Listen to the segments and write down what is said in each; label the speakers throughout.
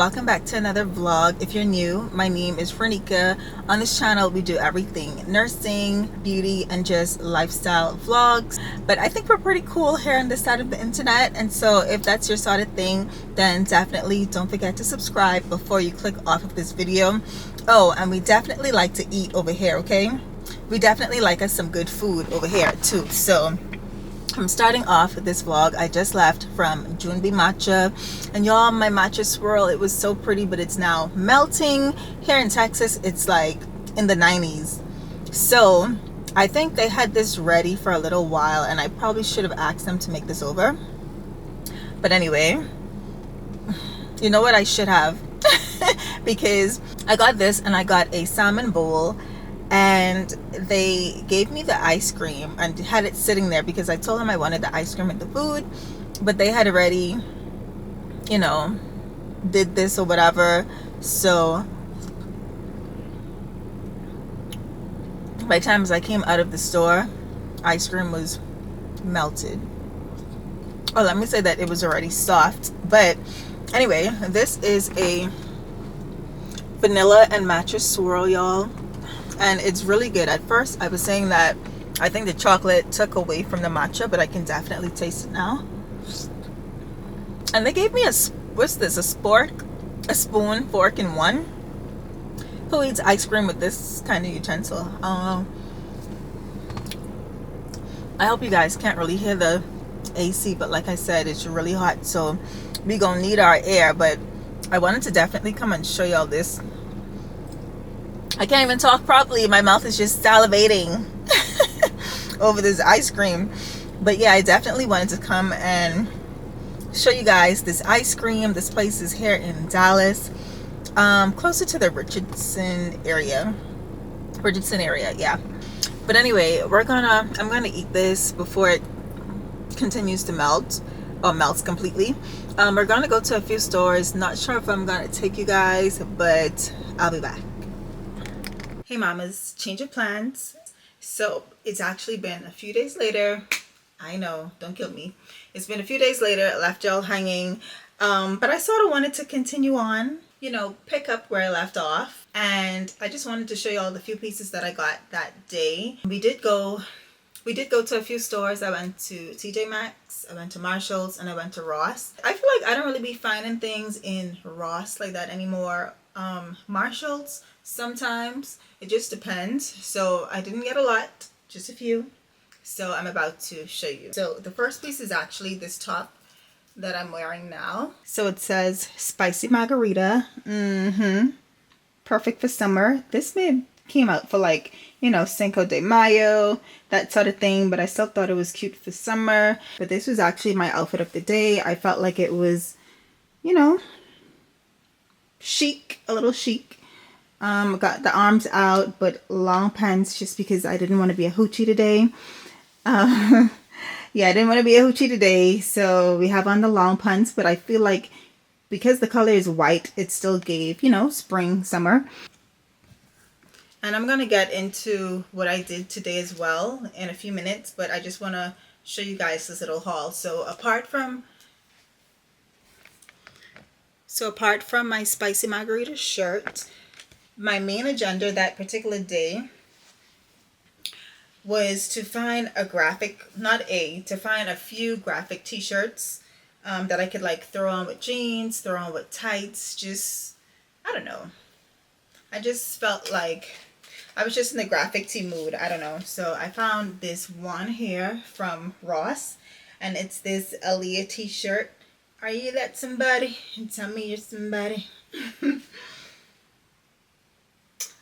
Speaker 1: welcome back to another vlog. If you're new, my name is Fernica. On this channel we do everything nursing, beauty, and just lifestyle vlogs. But I think we're pretty cool here on this side of the internet, and so if that's your sort of thing, then definitely don't forget to subscribe before you click off of this video. Oh, and we definitely like to eat over here, okay? We definitely like us some good food over here too. So I'm starting off with this vlog. I just left from Dupes Matcha, and y'all, my matcha swirl, it was so pretty, but it's now melting. Here in Texas it's like in the 90s, so I think they had this ready for a little while, and I probably should have asked them to make this over. But anyway, you know what I should have because I got this and I got a salmon bowl, and they gave me the ice cream and had it sitting there because I told them I wanted the ice cream and the food, but they had already, you know, did this or whatever. So by the time I came out of the store, ice cream was melted. Oh, let me say that it was already soft. But anyway, this is a vanilla and matcha swirl, y'all, and it's really good. At first I was saying that I think the chocolate took away from the matcha, but I can definitely taste it now. And they gave me a, what's this, a spoon, fork in one. Who eats ice cream with this kind of utensil? I hope you guys can't really hear the AC, but like I said, it's really hot, so we gonna need our air. But I wanted to definitely come and show y'all this. I can't even talk properly. My mouth is just salivating over this ice cream. But yeah, I definitely wanted to come and show you guys this ice cream. This place is here in Dallas, closer to the Richardson area, yeah. But anyway, I'm gonna eat this before it continues to melt or melts completely. We're gonna go to a few stores. Not sure if I'm gonna take you guys, but I'll be back. Hey mamas, change of plans. So it's actually been a few days later. I know, don't kill me. It's been a few days later. I left y'all hanging, but I sort of wanted to continue on, you know, pick up where I left off. And I just wanted to show y'all the few pieces that I got that day. We did go to a few stores. I went to TJ Maxx, I went to Marshall's, and I went to Ross. I feel like I don't really be finding things in Ross like that anymore. Marshall's sometimes, it just depends. So I didn't get a lot, just a few. So I'm about to show you. So the first piece is actually this top that I'm wearing now. So it says spicy margarita. Perfect for summer. This came out for like, you know, Cinco de Mayo, that sort of thing, but I still thought it was cute for summer. But this was actually my outfit of the day. I felt like it was, you know, chic, a little chic. Got the arms out, but long pants just because I didn't want to be a hoochie today. Yeah, I didn't want to be a hoochie today, so we have on the long pants, but I feel like because the color is white, it still gave, you know, spring, summer. And I'm going to get into what I did today as well in a few minutes, but I just want to show you guys this little haul. So apart from my spicy margarita shirt, my main agenda that particular day was to find a few graphic t-shirts that I could like throw on with jeans, throw on with tights, just, I don't know. I just felt like I was just in the graphic tee mood. I don't know. So I found this one here from Ross, and it's this Aaliyah t-shirt. Are you that somebody? Tell me you're somebody.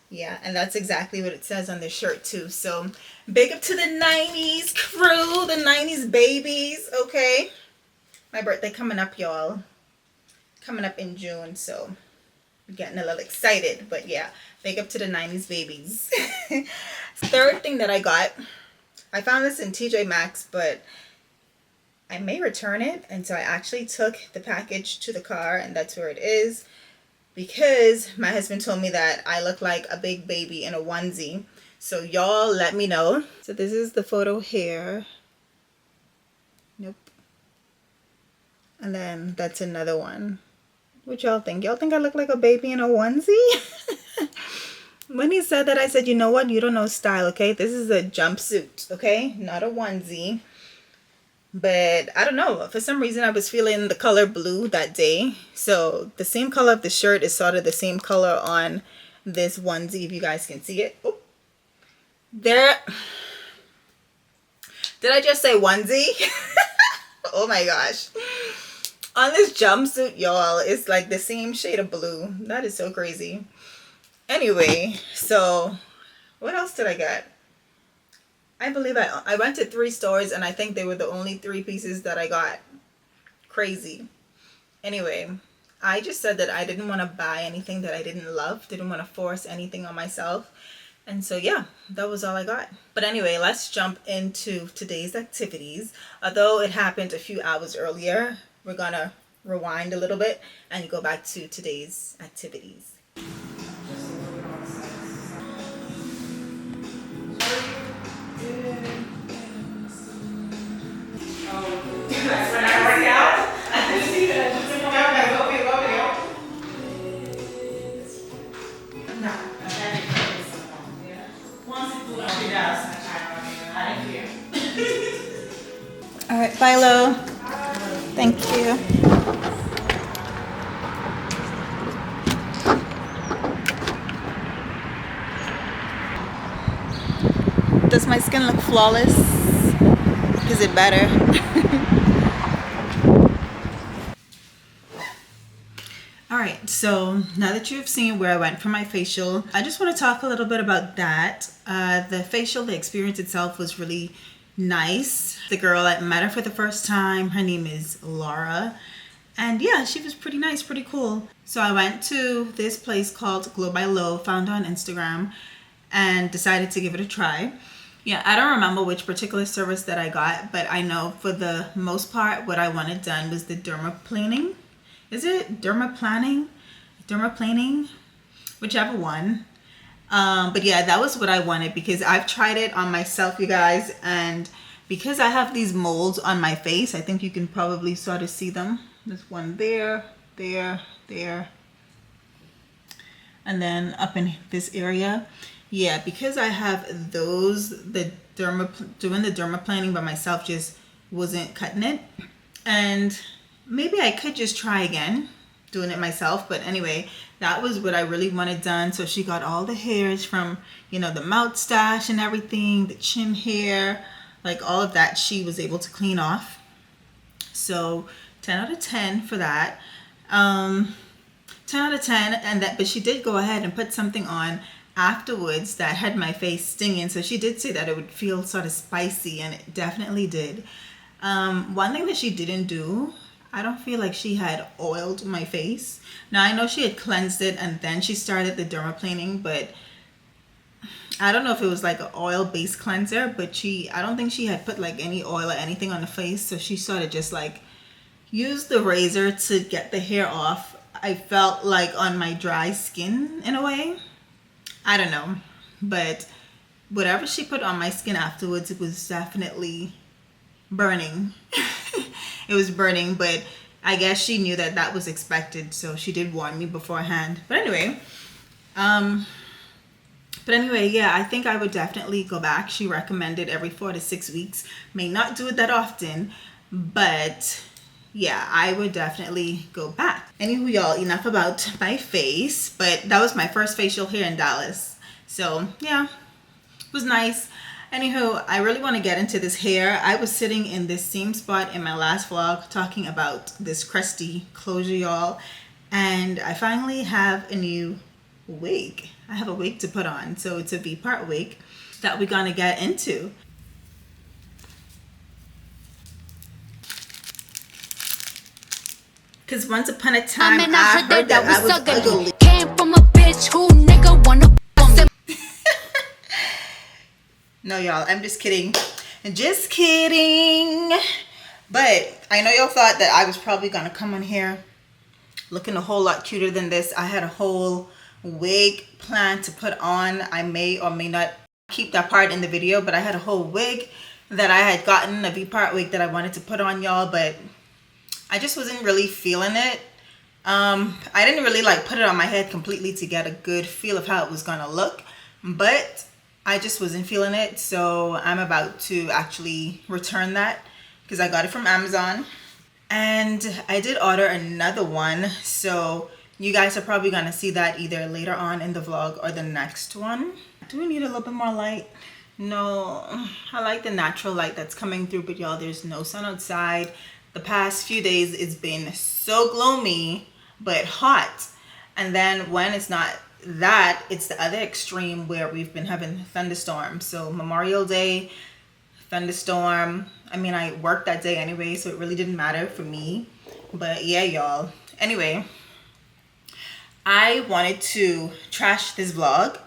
Speaker 1: Yeah, and that's exactly what it says on the shirt too. So big up to the 90s crew, the 90s babies, okay? My birthday coming up, y'all. Coming up in June, so I'm getting a little excited. But yeah, big up to the 90s babies. Third thing that I got, I found this in TJ Maxx, but I may return it. And so I actually took the package to the car, and that's where it is. Because my husband told me that I look like a big baby in a onesie. So y'all let me know. So this is the photo here. Nope. And then that's another one. What y'all think? Y'all think I look like a baby in a onesie? When he said that, I said, you know what? You don't know style, okay? This is a jumpsuit, okay? Not a onesie. But I don't know. For some reason, I was feeling the color blue that day. So the same color of the shirt is sort of the same color on this onesie, if you guys can see it. Oh, there. Did I just say onesie? Oh my gosh. On this jumpsuit, y'all, it's like the same shade of blue. That is so crazy. Anyway, so what else did I get? I believe I went to 3 stores and I think they were the only 3 pieces that I got. Crazy. Anyway, I just said that I didn't want to buy anything that I didn't love. Didn't want to force anything on myself. And so yeah, that was all I got. But anyway, let's jump into today's activities. Although it happened a few hours earlier, we're gonna rewind a little bit and go back to today's activities. When I work out, I just see that. All right, Philo. Thank you. Does my skin look flawless? Is it better? Alright, so now that you've seen where I went for my facial, I just want to talk a little bit about that. The facial, the experience itself was really nice. The girl, I met her for the first time. Her name is Laura. And yeah, she was pretty nice, pretty cool. So I went to this place called Glow by Low, found her on Instagram, and decided to give it a try. Yeah, I don't remember which particular service that I got, but I know for the most part what I wanted done was the dermaplaning. Is it dermaplaning? Dermaplaning? Whichever one. But yeah, that was what I wanted because I've tried it on myself, you guys, and because I have these moles on my face, I think you can probably sort of see them. There's one there, there, there, and then up in this area. Yeah, because I have those, doing the dermaplaning by myself just wasn't cutting it. And maybe I could just try again doing it myself. But anyway, that was what I really wanted done. So she got all the hairs from, you know, the moustache and everything, the chin hair, like all of that she was able to clean off. So 10 out of 10 for that. 10 out of 10. And that, but she did go ahead and put something on afterwards that had my face stinging. So she did say that it would feel sort of spicy, and it definitely did. One thing that she didn't do, I don't feel like she had oiled my face. Now I know she had cleansed it and then she started the dermaplaning, but I don't know if it was like an oil based cleanser, but I don't think she had put like any oil or anything on the face. So she sort of just like used the razor to get the hair off. I felt like on my dry skin in a way. I don't know, but whatever she put on my skin afterwards, it was definitely burning. It was burning, but I guess she knew that that was expected, so she did warn me beforehand. But anyway, yeah, I think I would definitely go back. She recommended every 4 to 6 weeks. May not do it that often, but yeah, I would definitely go back. Anywho, y'all, enough about my face, but that was my first facial here in Dallas. So yeah, it was nice. Anywho, I really want to get into this hair. I was sitting in this same spot in my last vlog talking about this crusty closure, y'all, and I finally have a new wig. I have a wig to put on, so it's a V-part wig that we're gonna get into. Because once upon a time, I heard that I was ugly. Came from a bitch who nigga wanna f*** No, y'all, I'm just kidding. Just kidding. But I know y'all thought that I was probably gonna come on here looking a whole lot cuter than this. I had a whole wig planned to put on. I may or may not keep that part in the video, but I had a whole wig that I had gotten, a V-part wig that I wanted to put on, y'all, but I just wasn't really feeling it. I didn't really like put it on my head completely to get a good feel of how it was gonna look, but I just wasn't feeling it, so I'm about to actually return that because I got it from Amazon. And I did order another one, so you guys are probably gonna see that either later on in the vlog or the next one. Do we need a little bit more light? No, I like the natural light that's coming through, but y'all, there's no sun outside. The past few days it's been so gloomy but hot, and then when it's not that, it's the other extreme where we've been having thunderstorms. So Memorial Day, thunderstorm. I mean, I worked that day anyway, so it really didn't matter for me. But yeah, y'all, anyway, I wanted to trash this vlog,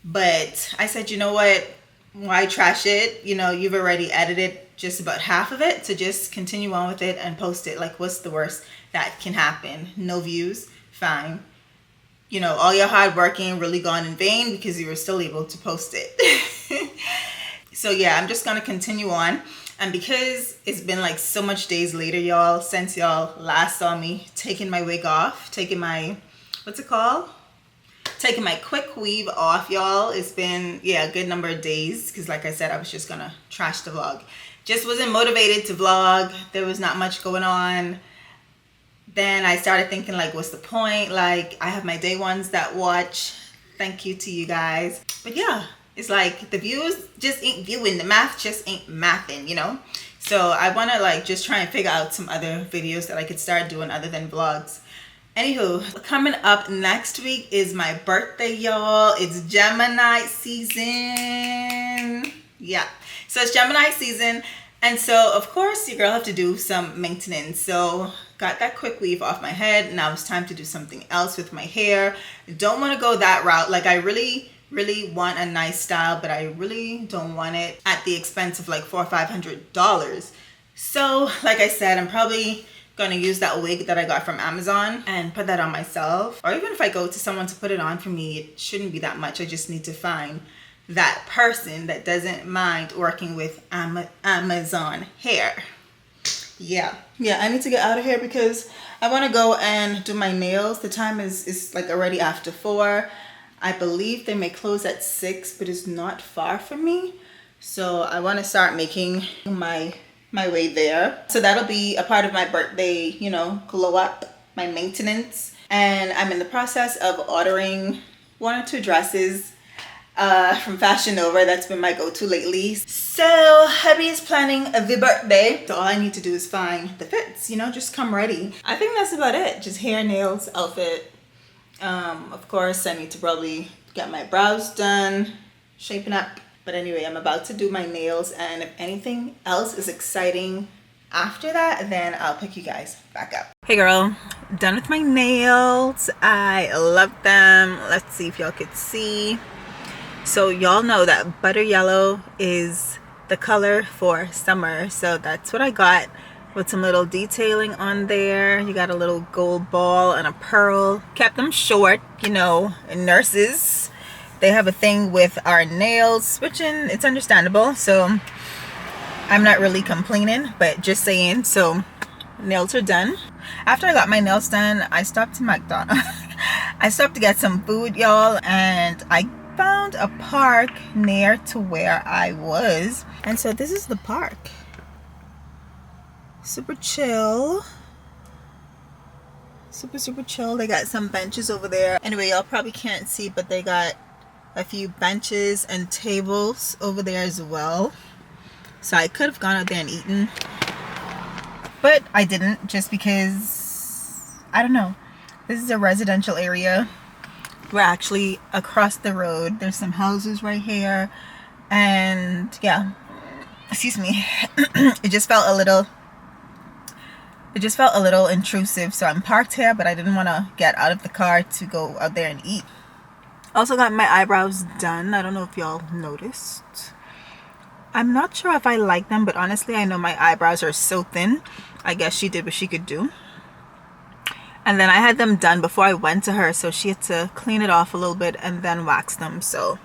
Speaker 1: but I said, you know what, why trash it? You know, you've already edited just about half of it, so just continue on with it and post it. Like, what's the worst that can happen? No views, fine. You know, all your hard working really gone in vain because you were still able to post it. So yeah, I'm just gonna continue on. And because it's been like so much days later, y'all, since y'all last saw me taking my wig off, taking my, what's it called? Taking my quick weave off, y'all. It's been, yeah, a good number of days because like I said, I was just gonna trash the vlog. Just wasn't motivated to vlog. There was not much going on. Then I started thinking, like, what's the point? Like, I have my day ones that watch. Thank you to you guys. But yeah, it's like the views just ain't viewing. The math just ain't mathing, you know? So I want to like just try and figure out some other videos that I could start doing other than vlogs. Anywho, coming up next week is my birthday, y'all. It's Gemini season. Yeah, so it's Gemini season. And so, of course, your girl have to do some maintenance. So, got that quick weave off my head. Now it's time to do something else with my hair. Don't want to go that route. Like, I really want a nice style, but I really don't want it at the expense of like $400 or $500. So, like I said, I'm probably gonna use that wig that I got from Amazon and put that on myself. Or even if I go to someone to put it on for me, it shouldn't be that much. I just need to find that person that doesn't mind working with Amazon hair. Yeah, I need to get out of here because I want to go and do my nails. The time is like already after 4. I believe they may close at 6, but it's not far from me, so I want to start making my way there. So that'll be a part of my birthday, you know, glow up, my maintenance. And I'm in the process of ordering 1 or 2 dresses from Fashion Nova. That's been my go-to lately. So hubby is planning the birthday, so all I need to do is find the fits, you know, just come ready. I think that's about it. Just hair, nails, outfit. Of course I need to probably get my brows done, shaping up. But anyway, I'm about to do my nails, and if anything else is exciting after that, then I'll pick you guys back up. Hey girl, done with my nails. I love them. Let's see if y'all could see. So y'all know that butter yellow is the color for summer, so that's what I got, with some little detailing on there. You got a little gold ball and a pearl. Kept them short, you know, and nurses, they have a thing with our nails switching. It's understandable, so I'm not really complaining, but just saying. So nails are done. After I got my nails done, I stopped to McDonald's. I stopped to get some food, y'all, and I found a park near to where I was. And so this is the park. Super chill. Super chill. They got some benches over there. Anyway, y'all probably can't see, but they got a few benches and tables over there as well. So I could have gone out there and eaten, but I didn't, just because, I don't know. This is a residential area. We're actually across the road. There's some houses right here, and yeah, excuse me. it just felt a little intrusive, so I'm parked here, but I didn't want to get out of the car to go out there and eat. Also got my eyebrows done. I don't know if y'all noticed. I'm not sure if I like them, but honestly, I know my eyebrows are so thin. I guess she did what she could do. And then I had them done before I went to her, so she had to clean it off a little bit and then wax them. So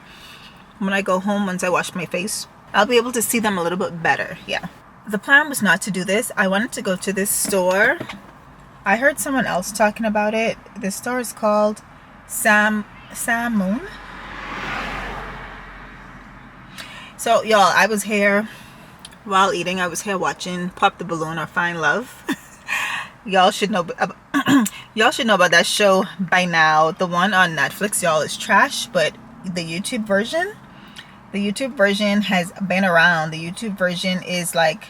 Speaker 1: when I go home, once I wash my face, I'll be able to see them a little bit better. Yeah. The plan was not to do this. I wanted to go to this store. I heard someone else talking about it. The store is called Sam Moon. So y'all, I was here while eating. I was here watching Pop the Balloon or Find Love. Y'all should know y'all should know about that show by now. The one on Netflix, y'all, is trash, but the YouTube version has been around. The YouTube version is like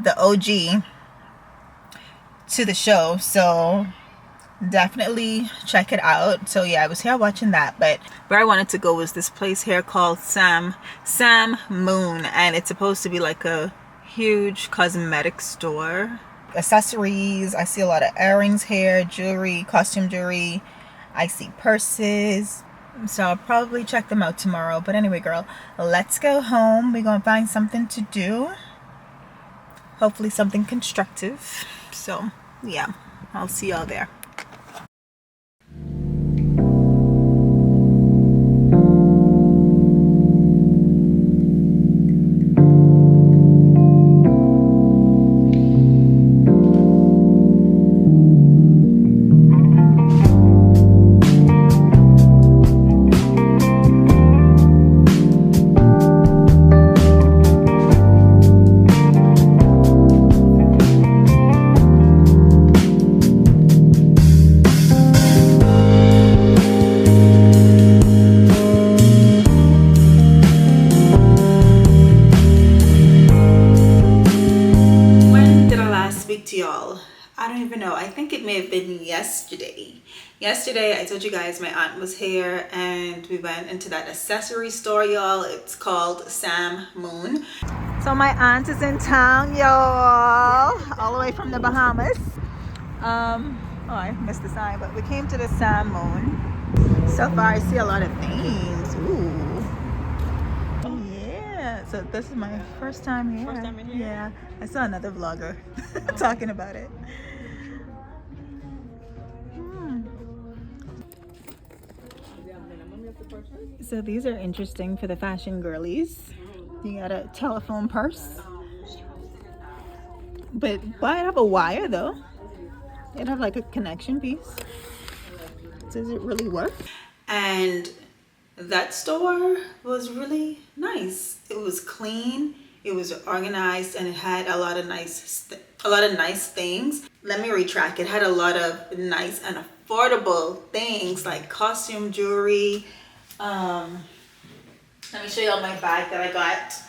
Speaker 1: the OG to the show, so definitely check it out. So yeah, I was here watching that, but where I wanted to go was this place here called Sam Moon, and it's supposed to be like a huge cosmetic store. Accessories, I see a lot of earrings here, jewelry, costume jewelry, I see purses, so I'll probably check them out tomorrow. But anyway, girl, let's go home. We're gonna find something to do, hopefully something constructive. So yeah, I'll see y'all there. To y'all, I don't even know. I think it may have been yesterday. I told you guys my aunt was here and we went into that accessory store, y'all. It's called Sam Moon. So my aunt is in town, y'all, all the way from the Bahamas. Oh, I missed the sign, but we came to the Sam Moon. So far I see a lot of things. Ooh. So this is my first time here. Yeah, I saw another vlogger talking about it. So these are interesting for the fashion girlies. You got a telephone purse, but why have a wire though? It have like a connection piece. Does it really work? And that store was really nice. It was clean, it was organized, and it had a lot of nice things. Let me retract. It had a lot of nice and affordable things like costume jewelry. Let me show y'all my bag that I got.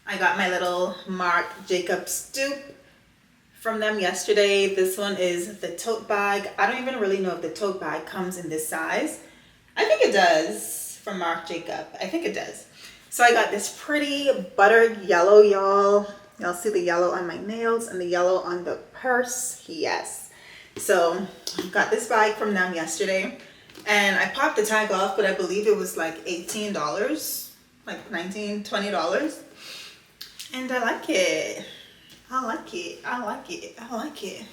Speaker 1: I got my little Marc Jacobs dupe from them yesterday. This one is the tote bag. I don't even really know if the tote bag comes in this size. I think it does, from Marc Jacob. I think it does. So I got this pretty buttered yellow, y'all. Y'all see the yellow on my nails and the yellow on the purse? Yes. So I got this bag from them yesterday. And I popped the tag off, but I believe it was like $18. Like $19, $20. And I like it. I like it. I like it. I like it.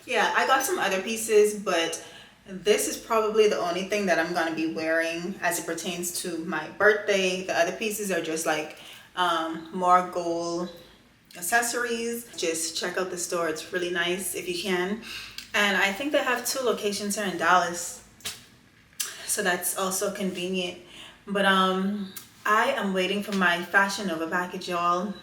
Speaker 1: Yeah, I got some other pieces, but this is probably the only thing that I'm going to be wearing as it pertains to my birthday. The other pieces are just like more gold accessories. Just check out the store. It's really nice if you can. And I think they have 2 locations here in Dallas, so that's also convenient. But I am waiting for my Fashion Nova package, y'all.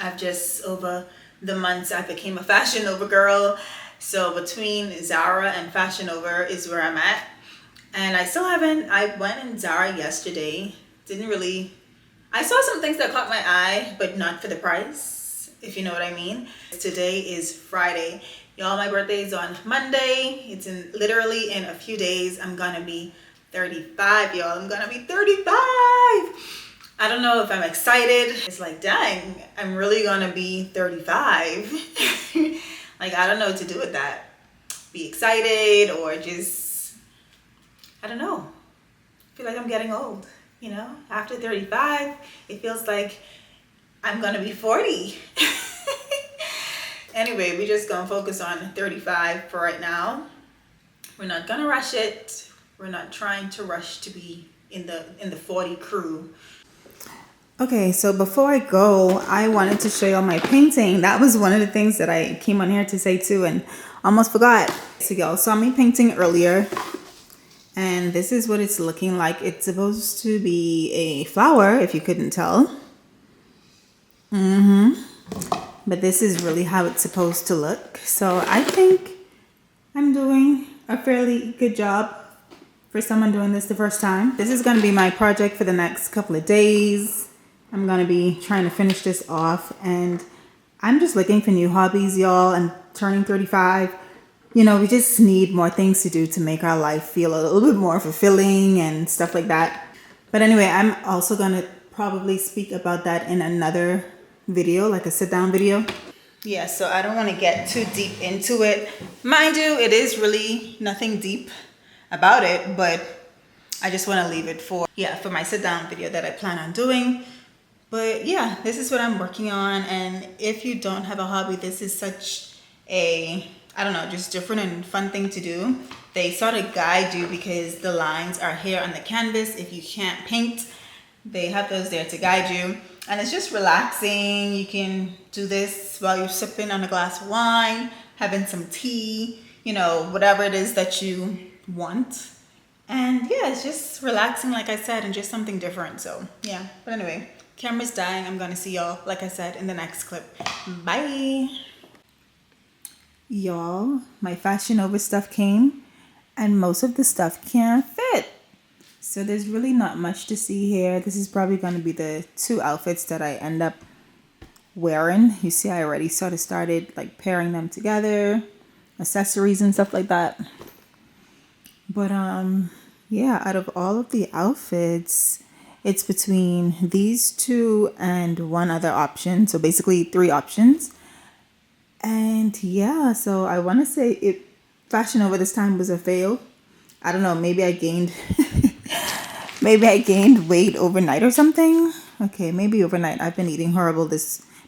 Speaker 1: I've just, over the months, I became a Fashion Nova girl. So between Zara and Fashion Nova is where I'm at. And I still haven't, I went in Zara yesterday. I saw some things that caught my eye, but not for the price, if you know what I mean. Today is Friday. Y'all, my birthday is on Monday. It's literally in a few days. I'm gonna be 35, y'all. I'm gonna be 35. I don't know if I'm excited. It's like, dang, I'm really gonna be 35. Like, I don't know what to do with that. Be excited or just, I don't know. I feel like I'm getting old, you know? After 35, it feels like I'm gonna be 40. Anyway, we're just gonna focus on 35 for right now. We're not gonna rush it. We're not trying to rush to be in the 40 crew. Okay, so before I go, I wanted to show y'all my painting. That was one of the things that I came on here to say too. And almost forgot. So y'all saw me painting earlier, and this is what it's looking like. It's supposed to be a flower, if you couldn't tell. But this is really how it's supposed to look. So I think I'm doing a fairly good job for someone doing this the first time. This is going to be my project for the next couple of days. I'm going to be trying to finish this off, and I'm just looking for new hobbies, y'all. I'm turning 35. You know, we just need more things to do to make our life feel a little bit more fulfilling and stuff like that. But anyway, I'm also going to probably speak about that in another video, like a sit down video. Yeah, so I don't want to get too deep into it. Mind you, it is really nothing deep about it, but I just want to leave it for my sit down video that I plan on doing. But yeah, this is what I'm working on. And if you don't have a hobby, this is such a, I don't know, just different and fun thing to do. They sort of guide you because the lines are here on the canvas. If you can't paint, they have those there to guide you. And it's just relaxing. You can do this while you're sipping on a glass of wine, having some tea, you know, whatever it is that you want. And yeah, it's just relaxing, like I said, and just something different. So yeah, but anyway, camera's dying. I'm gonna see y'all, like I said, in the next clip. Bye. Y'all, my Fashion Over stuff came, and most of the stuff can't fit. So there's really not much to see here. This is probably going to be the 2 outfits that I end up wearing. You see, I already sort of started like pairing them together, accessories and stuff like that. But yeah, out of all of the outfits, it's between these 2 and one other option. So basically 3 options. And yeah, so I want to say Fashion Over this time was a fail. I don't know, maybe I gained maybe I gained weight overnight or something. Okay, maybe overnight. I've been eating horrible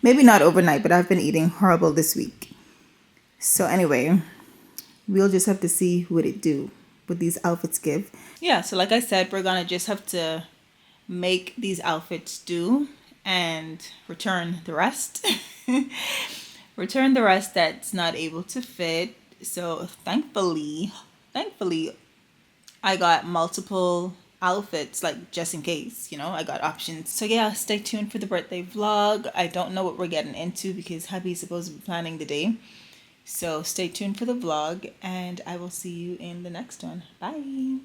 Speaker 1: maybe not overnight, but I've been eating horrible this week. So anyway, we'll just have to see what these outfits give. Yeah, so like I said, we're gonna just have to make these outfits do and return the rest. Return the rest that's not able to fit. So thankfully, I got multiple outfits, like just in case, you know, I got options. So yeah, stay tuned for the birthday vlog. I don't know what we're getting into because hubby's supposed to be planning the day. So stay tuned for the vlog, and I will see you in the next one. Bye.